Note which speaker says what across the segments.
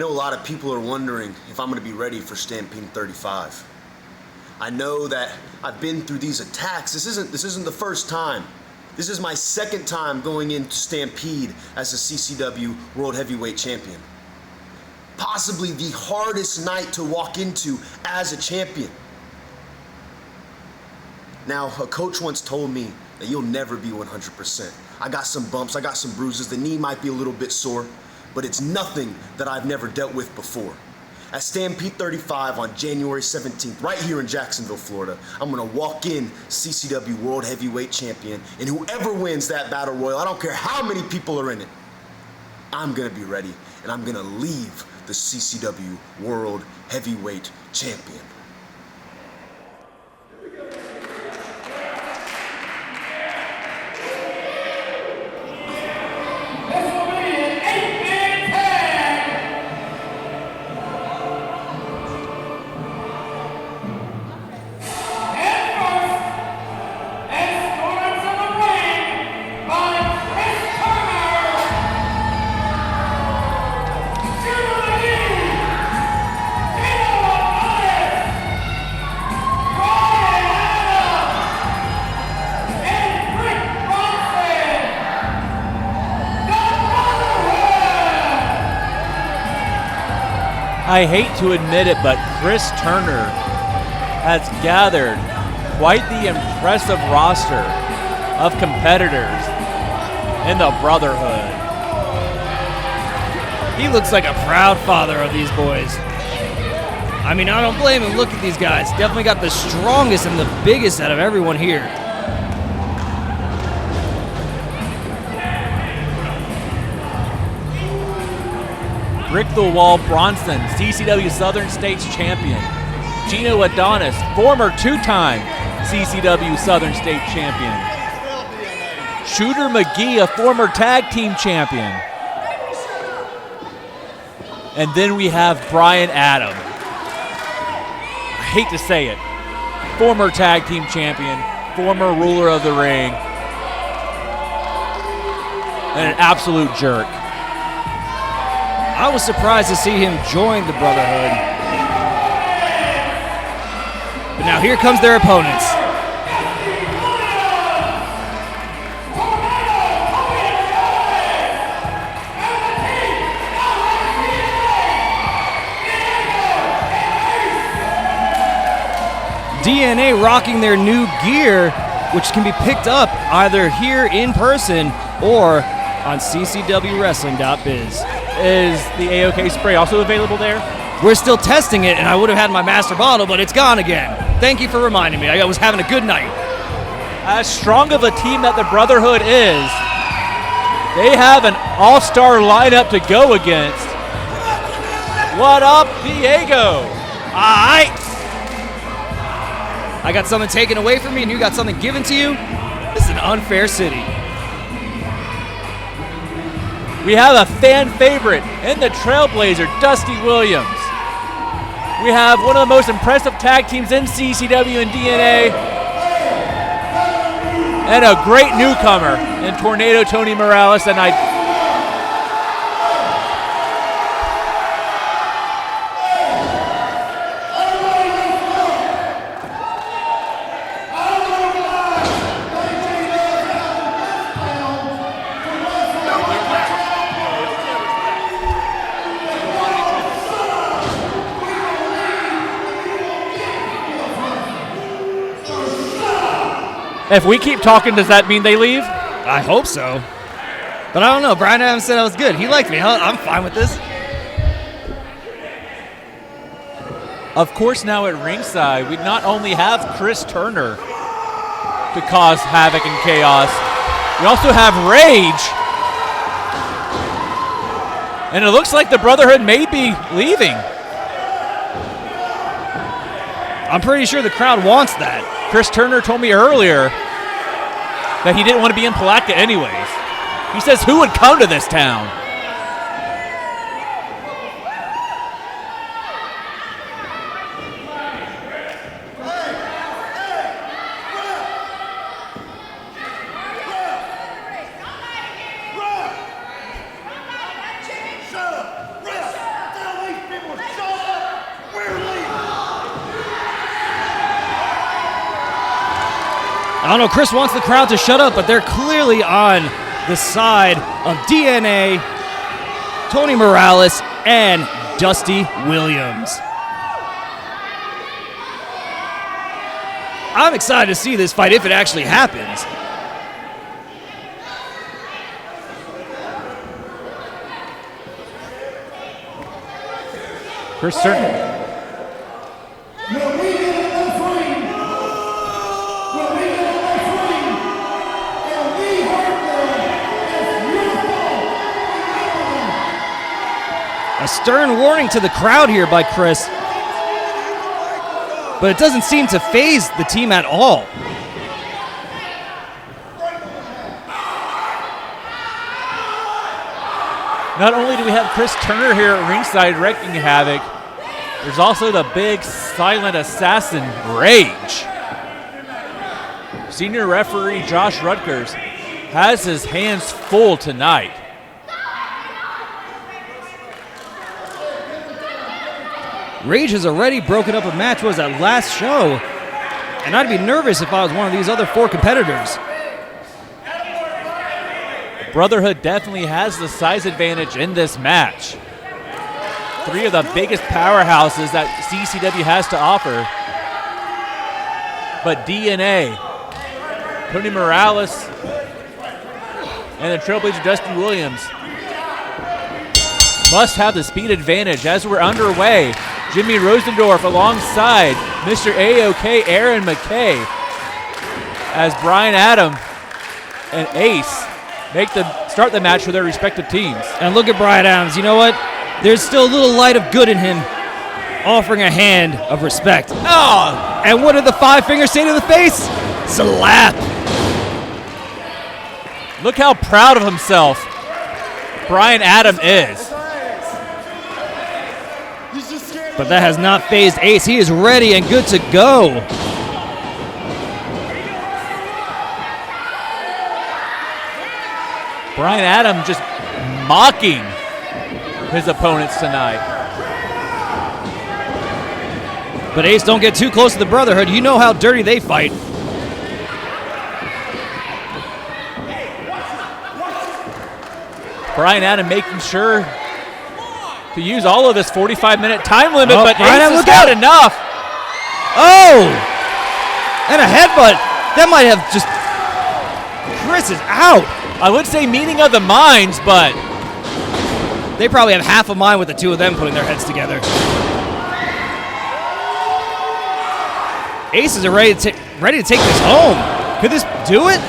Speaker 1: know a lot of people are wondering if I'm going to be ready for Stampede 35. I know that I've been through these attacks. This isn't the first time. This is my second time going into Stampede as a CCW World Heavyweight Champion. Possibly the hardest night to walk into as a champion. Now, a coach once told me that you'll never be 100%. I got some bumps, I got some bruises, the knee might be a little bit sore, but it's nothing that I've never dealt with before. At Stampede 35 on January 17th, right here in Jacksonville, Florida, I'm gonna walk in CCW World Heavyweight Champion, and whoever wins that Battle Royal, I don't care how many people are in it, I'm gonna be ready, and I'm gonna leave the CCW World Heavyweight Champion.
Speaker 2: I hate to admit it, but Chris Turner has gathered quite the impressive roster of competitors in the Brotherhood.
Speaker 3: He looks like a proud father of these boys. I mean, I don't blame him. Look at these guys. Definitely got the strongest and the biggest out of everyone here.
Speaker 2: Rick the Wall Bronson, CCW Southern States Champion. Gino Adonis, former two-time CCW Southern State Champion. Shooter McGee, a former tag team champion. And then we have Brian Adam. I hate to say it. Former tag team champion, former ruler of the ring, and an absolute jerk.
Speaker 3: I was surprised to see him join the Brotherhood. But now here comes their opponents. DNA rocking their new gear, which can be picked up either here in person or on ccwwrestling.biz.
Speaker 2: Is the AOK spray also available there?
Speaker 3: We're still testing it, and I would have had my master bottle, but it's gone again. Thank you for reminding me. I was having a good night.
Speaker 2: As strong of a team that the Brotherhood is, they have an all-star lineup to go against. What up, Diego?
Speaker 3: All right. I got something taken away from me, and you got something given to you. This is an unfair city.
Speaker 2: We have a fan favorite in the Trailblazer, Dusty Williams. We have one of the most impressive tag teams in CCW and DNA. And a great newcomer in Tornado Tony Morales. And if we keep talking, does that mean they leave?
Speaker 3: I hope so. But I don't know. Brian Adams said I was good. He liked me. I'm fine with this.
Speaker 2: Of course, now at ringside, we not only have Chris Turner to cause havoc and chaos, we also have Rage. And it looks like the Brotherhood may be leaving.
Speaker 3: I'm pretty sure the crowd wants that.
Speaker 2: Chris Turner told me earlier that he didn't want to be in Palatka anyways. He says, who would come to this town?
Speaker 3: I don't know, Chris wants the crowd to shut up, but they're clearly on the side of DNA, Tony Morales, and Dusty Williams. I'm excited to see this fight if it actually happens.
Speaker 2: Chris Certain.
Speaker 3: A stern warning to the crowd here by Chris. But it doesn't seem to faze the team at all.
Speaker 2: Not only do we have Chris Turner here at ringside wreaking havoc, there's also the big silent assassin, Rage. Senior referee Josh Rutgers has his hands full tonight.
Speaker 3: Rage has already broken up a match. What was that, last show? And I'd be nervous if I was one of these other 4 competitors.
Speaker 2: Brotherhood definitely has the size advantage in this match. 3 of the biggest powerhouses that CCW has to offer. But DNA, Tony Morales, and the Trailblazer Dusty Williams must have the speed advantage as we're underway. Jimmy Rosendorf alongside Mr. AOK Aaron McKay as Brian Adam and Ace start the match for their respective teams.
Speaker 3: And look at Brian Adams. You know what? There's still a little light of good in him, offering a hand of respect.
Speaker 2: Oh!
Speaker 3: And what did the 5 fingers say to the face? Slap.
Speaker 2: Look how proud of himself Brian Adam is.
Speaker 3: But that has not fazed Ace. He is ready and good to go.
Speaker 2: Brian Adam just mocking his opponents tonight.
Speaker 3: But Ace, don't get too close to the Brotherhood. You know how dirty they fight.
Speaker 2: Brian Adam making sure to use all of this 45-minute time limit, but
Speaker 3: Brian
Speaker 2: Ace
Speaker 3: Adam,
Speaker 2: has
Speaker 3: look
Speaker 2: got
Speaker 3: out.
Speaker 2: enough.
Speaker 3: Oh! And a headbutt. That might have just... Chris is out.
Speaker 2: I would say meeting of the minds, but
Speaker 3: They probably have half a mind with the 2 of them putting their heads together. Aces are ready to take this home. Could this do it?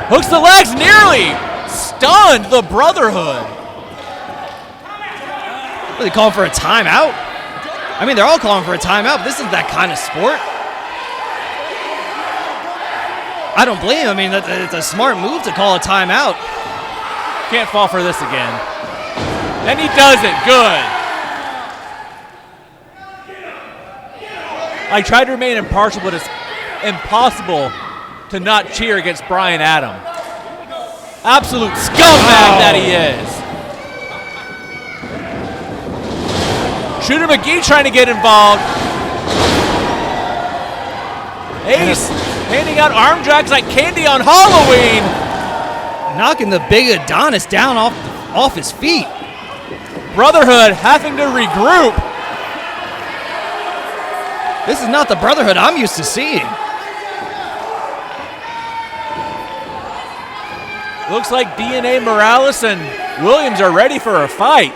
Speaker 2: hooks the legs, nearly stunned the Brotherhood.
Speaker 3: Are they calling for a timeout? I mean, they're all calling for a timeout, but this isn't that kind of sport. I don't blame him. I mean, it's a smart move to call a timeout.
Speaker 2: Can't fall for this again. And he does it. Good. I tried to remain impartial, but it's impossible to not cheer against Brian Adam. Absolute scumbag that he is. Shooter McGee trying to get involved. Ace handing out arm drags like candy on Halloween.
Speaker 3: Knocking the big Adonis down off his feet.
Speaker 2: Brotherhood having to regroup.
Speaker 3: This is not the Brotherhood I'm used to seeing.
Speaker 2: Looks like DNA, Morales, and Williams are ready for a fight.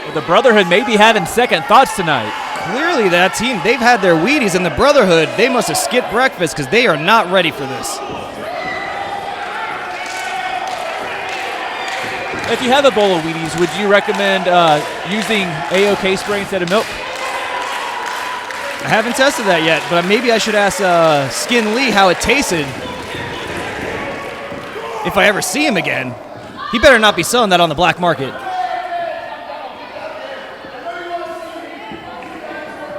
Speaker 2: But the Brotherhood may be having second thoughts tonight.
Speaker 3: Clearly that team, they've had their Wheaties, and the Brotherhood, they must have skipped breakfast because they are not ready for this.
Speaker 2: If you have a bowl of Wheaties, would you recommend using AOK spray instead of milk?
Speaker 3: I haven't tested that yet, but maybe I should ask Skin Lee how it tasted. If I ever see him again. He better not be selling that on the black market.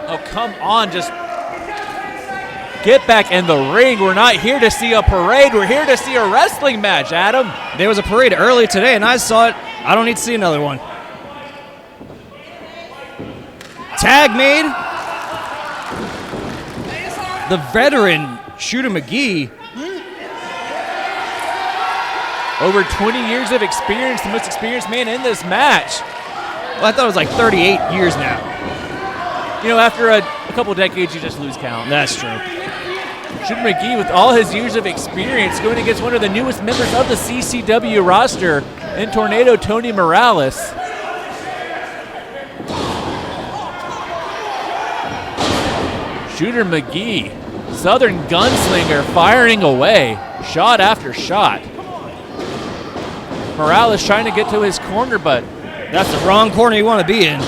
Speaker 2: Oh, come on, just get back in the ring. We're not here to see a parade. We're here to see a wrestling match, Adam.
Speaker 3: There was a parade earlier today, and I saw it. I don't need to see another one. Tag made. The veteran Shooter McGee.
Speaker 2: Over 20 years of experience, the most experienced man in this match.
Speaker 3: Well, I thought it was like 38 years now.
Speaker 2: You know, after a couple decades, you just lose count.
Speaker 3: That's true.
Speaker 2: Shooter McGee, with all his years of experience, going against one of the newest members of the CCW roster in Tornado Tony Morales. Shooter McGee, Southern gunslinger, firing away, shot after shot. Morales trying to get to his corner, but
Speaker 3: that's the wrong corner you want to be in.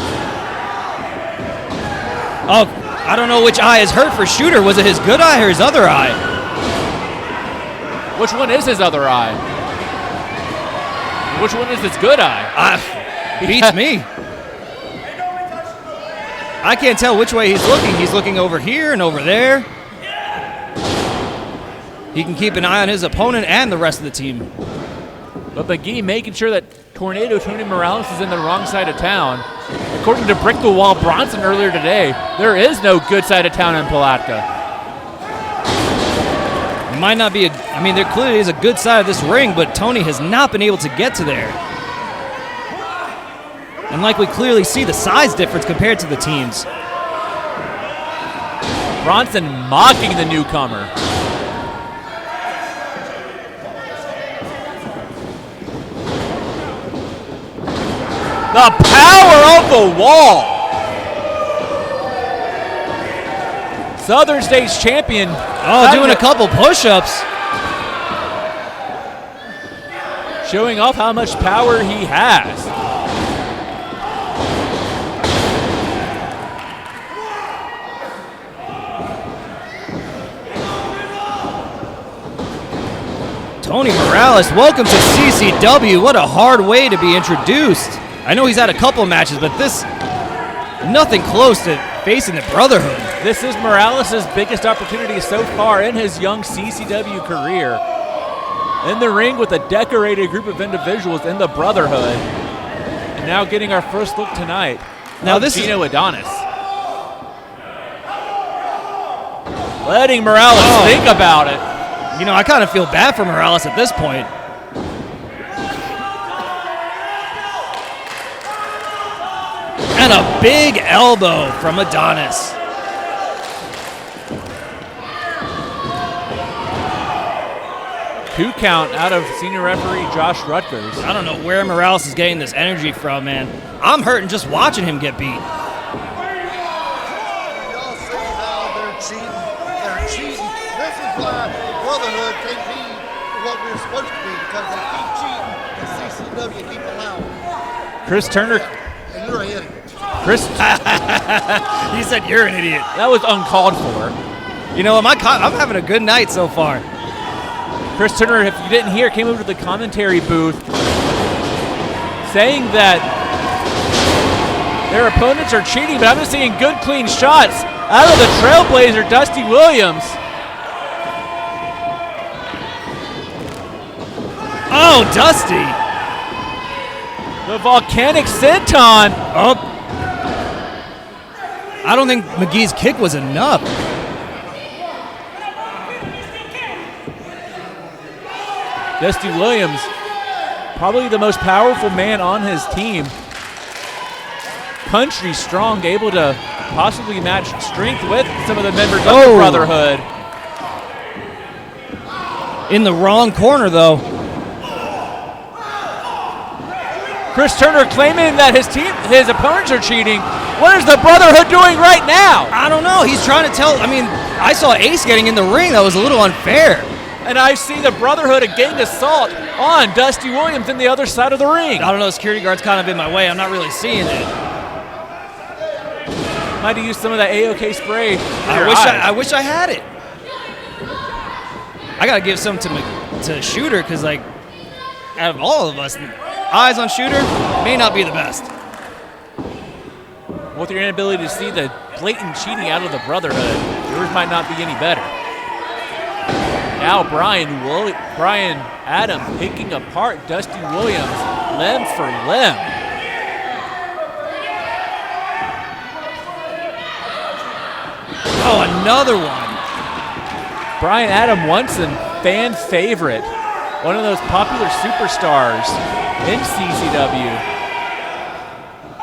Speaker 3: Oh, I don't know which eye is hurt for Shooter. Was it his good eye or his other eye?
Speaker 2: Which one is his other eye? Which one is his good eye?
Speaker 3: Beats me. I can't tell which way he's looking. He's looking over here and over there. He can keep an eye on his opponent and the rest of the team.
Speaker 2: But McGee making sure that Tornado Tony Morales is in the wrong side of town. According to Brick the Wall Bronson earlier today, there is no good side of town in Palatka.
Speaker 3: It might not be there clearly is a good side of this ring, but Tony has not been able to get to there. And like we clearly see the size difference compared to the teams.
Speaker 2: Bronson mocking the newcomer. The power of the wall. Southern States champion.
Speaker 3: Oh, doing a couple push-ups.
Speaker 2: Showing off how much power he has.
Speaker 3: Tony Morales, welcome to CCW. What a hard way to be introduced. I know he's had a couple matches, but this, nothing close to facing the Brotherhood.
Speaker 2: This is Morales' biggest opportunity so far in his young CCW career. In the ring with a decorated group of individuals in the Brotherhood. And now getting our first look tonight.
Speaker 3: Now this
Speaker 2: Gino Adonis. Letting Morales think about it.
Speaker 3: You know, I kind of feel bad for Morales at this point. And a big elbow from Adonis.
Speaker 2: Two count out of senior referee Josh Rutgers.
Speaker 3: I don't know where Morales is getting this energy from, man. I'm hurting just watching him get beat.
Speaker 4: Y'all see how they're cheating? They're cheating. This is why Brotherhood can't be what we're supposed to be, because they keep cheating and CCW keep allowing.
Speaker 2: Chris Turner.
Speaker 4: And you're an idiot.
Speaker 2: Chris.
Speaker 3: He said you're an idiot.
Speaker 2: That was uncalled for.
Speaker 3: You know, I'm having a good night so far.
Speaker 2: Chris Turner, if you didn't hear, came over to the commentary booth saying that their opponents are cheating, but I'm just seeing good, clean shots out of the Trailblazer, Dusty Williams.
Speaker 3: Oh, Dusty.
Speaker 2: The volcanic senton.
Speaker 3: Oh. I don't think McGee's kick was enough.
Speaker 2: Dusty Williams, probably the most powerful man on his team. Country strong, able to possibly match strength with some of the members of the Brotherhood.
Speaker 3: In the wrong corner, though.
Speaker 2: Chris Turner claiming that his opponents are cheating. What is the Brotherhood doing right now?
Speaker 3: I don't know. He's trying to tell. I mean, I saw Ace getting in the ring. That was a little unfair.
Speaker 2: And I see the Brotherhood again assault on Dusty Williams in the other side of the ring.
Speaker 3: I don't know. Security guard's kind of in my way. I'm not really seeing it.
Speaker 2: Might have used some of that AOK spray.
Speaker 3: I wish I had it. I gotta give some to Shooter because, like, out of all of us, eyes on Shooter may not be the best.
Speaker 2: With your inability to see the blatant cheating out of the Brotherhood, yours might not be any better. Now Brian Adams picking apart Dusty Williams limb for limb. Oh,
Speaker 3: another one.
Speaker 2: Brian Adam Munson, fan favorite, one of those popular superstars in CCW,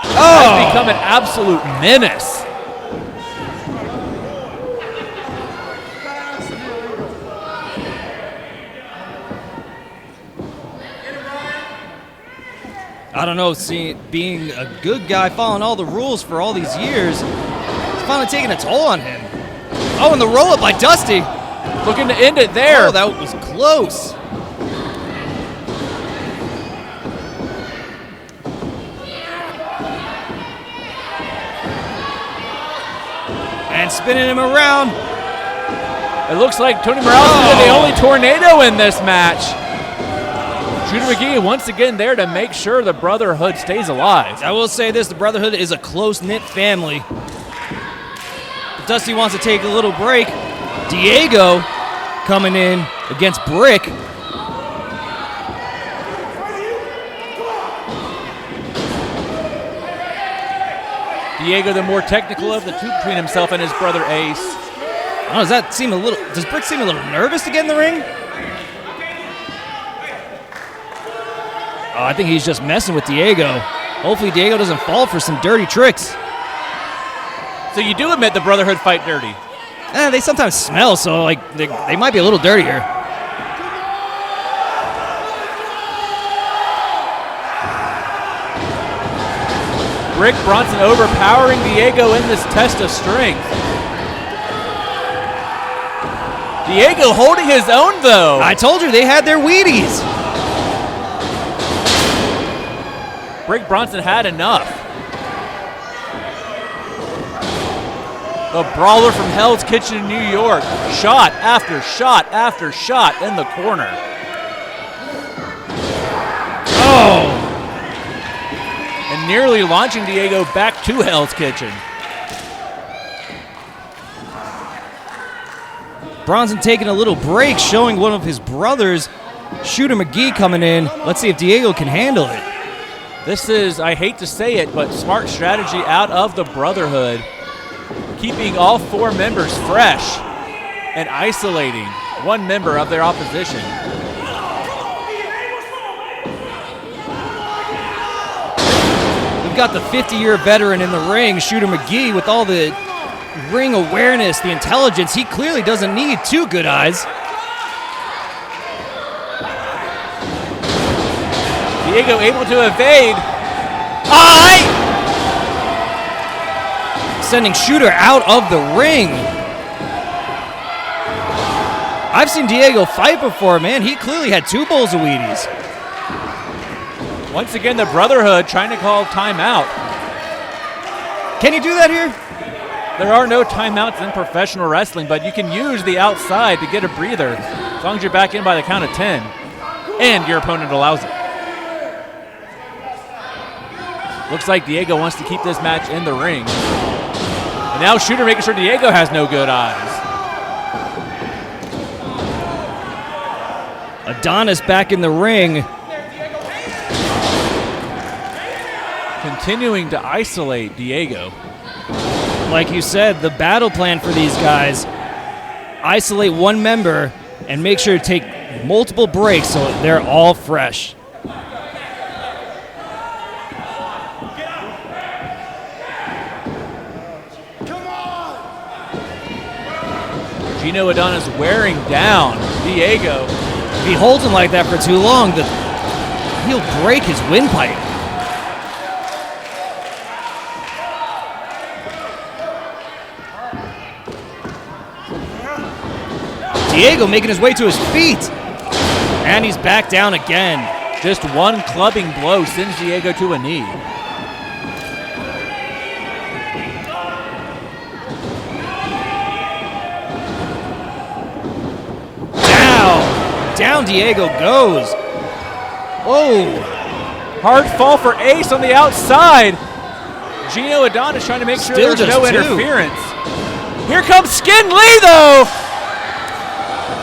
Speaker 2: has become an absolute menace.
Speaker 3: I don't know, being a good guy, following all the rules for all these years, it's finally taking a toll on him. Oh, and the roll-up by Dusty.
Speaker 2: Looking to end it there.
Speaker 3: Oh, that was close. And spinning him around.
Speaker 2: It looks like Tony Morales is the only tornado in this match. Shooter McGee once again there to make sure the Brotherhood stays alive.
Speaker 3: I will say this, the Brotherhood is a close-knit family. If Dusty wants to take a little break, Diego coming in against Brick.
Speaker 2: Diego, the more technical of the two between himself and his brother Ace.
Speaker 3: Oh, does Brick seem a little nervous to get in the ring? Oh, I think he's just messing with Diego. Hopefully Diego doesn't fall for some dirty tricks.
Speaker 2: So you do admit the Brotherhood fight dirty?
Speaker 3: They sometimes smell, so like they might be a little dirtier.
Speaker 2: Rick Bronson overpowering Diego in this test of strength. Diego holding his own, though.
Speaker 3: I told you they had their Wheaties.
Speaker 2: Rick Bronson had enough. The brawler from Hell's Kitchen in New York. Shot after shot after shot in the corner.
Speaker 3: Oh!
Speaker 2: And nearly launching Diego back to Hell's Kitchen.
Speaker 3: Bronson taking a little break, showing one of his brothers, Shooter McGee, coming in. Let's see if Diego can handle it.
Speaker 2: This is, I hate to say it, but smart strategy out of the Brotherhood. Keeping all four members fresh and isolating one member of their opposition.
Speaker 3: We've got the 50-year veteran in the ring, Shooter McGee, with all the ring awareness, the intelligence. He clearly doesn't need two good eyes.
Speaker 2: Diego able to evade.
Speaker 3: Sending Shooter out of the ring. I've seen Diego fight before, man. He clearly had two bowls of Wheaties.
Speaker 2: Once again, the Brotherhood trying to call timeout.
Speaker 3: Can you do that here?
Speaker 2: There are no timeouts in professional wrestling, but you can use the outside to get a breather as long as you're back in by the count of 10 and your opponent allows it. Looks like Diego wants to keep this match in the ring. And now Shooter making sure Diego has no good eyes.
Speaker 3: Adonis back in the ring.
Speaker 2: Continuing to isolate Diego.
Speaker 3: Like you said, the battle plan for these guys, isolate one member and make sure to take multiple breaks so they're all fresh.
Speaker 2: Gino Adonis wearing down Diego.
Speaker 3: If he holds him like that for too long, he'll break his windpipe. Diego making his way to his feet. And he's back down again.
Speaker 2: Just one clubbing blow sends Diego to a knee.
Speaker 3: Down Diego goes. Oh.
Speaker 2: Hard fall for Ace on the outside. Gino Adonis trying to make sure there's no interference. Here comes Skin Lee, though.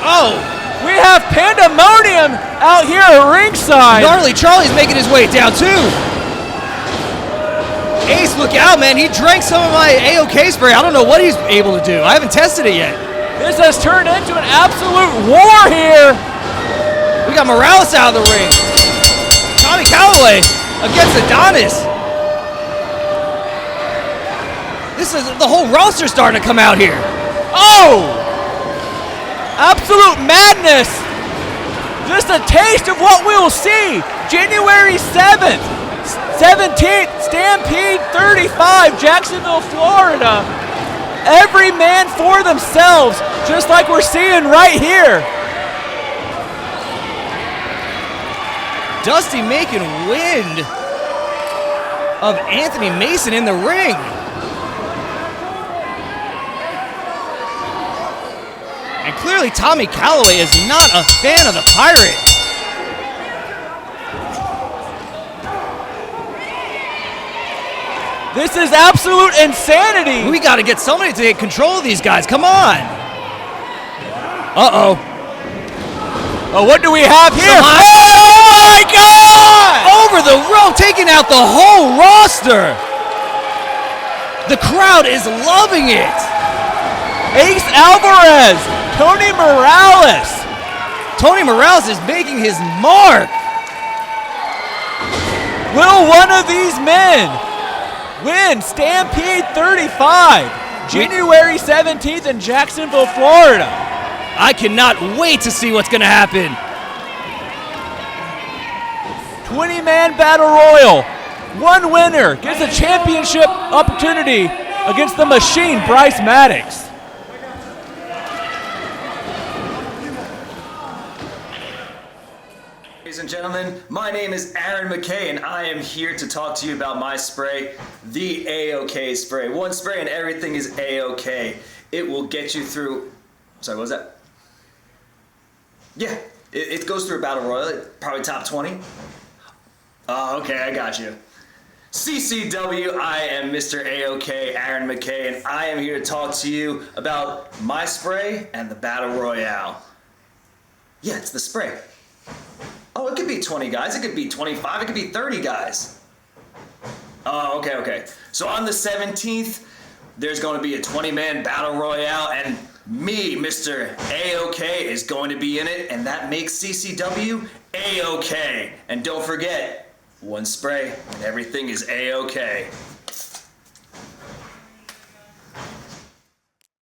Speaker 3: Oh.
Speaker 2: We have pandemonium out here at ringside.
Speaker 3: Gnarly Charlie's making his way down, too. Ace, look out, man. He drank some of my AOK spray. I don't know what he's able to do. I haven't tested it yet.
Speaker 2: This has turned into an absolute war here.
Speaker 3: We got Morales out of the ring. Tommy Callaway against Adonis. This is the whole roster starting to come out here.
Speaker 2: Oh! Absolute madness. Just a taste of what we will see. January 7th, 17th, Stampede 35, Jacksonville, Florida. Every man for themselves, just like we're seeing right here.
Speaker 3: Dusty making wind of Anthony Mason in the ring. And clearly Tommy Callaway is not a fan of the Pirate.
Speaker 2: This is absolute insanity.
Speaker 3: We got to get somebody to take control of these guys. Come on. Uh-oh.
Speaker 2: Oh, what do we have here?
Speaker 3: Oh, my God! Over the rope, taking out the whole roster. The crowd is loving it.
Speaker 2: Ace Alvarez, Tony Morales.
Speaker 3: Tony Morales is making his mark.
Speaker 2: Will one of these men win Stampede 35, January 17th in Jacksonville, Florida?
Speaker 3: I cannot wait to see what's going to happen.
Speaker 2: 20-man battle royal. One winner gets a championship opportunity against the machine, Bryce Maddox.
Speaker 5: Ladies and gentlemen, my name is Aaron McKay, and I am here to talk to you about my spray, the A-OK spray. One spray and everything is A-OK. It will get you through... Sorry, what was that? Yeah, it goes through a battle royal, probably top 20. Oh, okay, I got you. CCW, I am Mr. A-OK, Aaron McKay, and I am here to talk to you about my spray and the battle royale. Yeah, it's the spray. Oh, it could be 20 guys, it could be 25, it could be 30 guys. Oh, okay. So on the 17th, there's going to be a 20-man battle royale, and me, Mr. A-OK, is going to be in it, and that makes CCW A-OK. And don't forget, one spray, and everything is A-OK.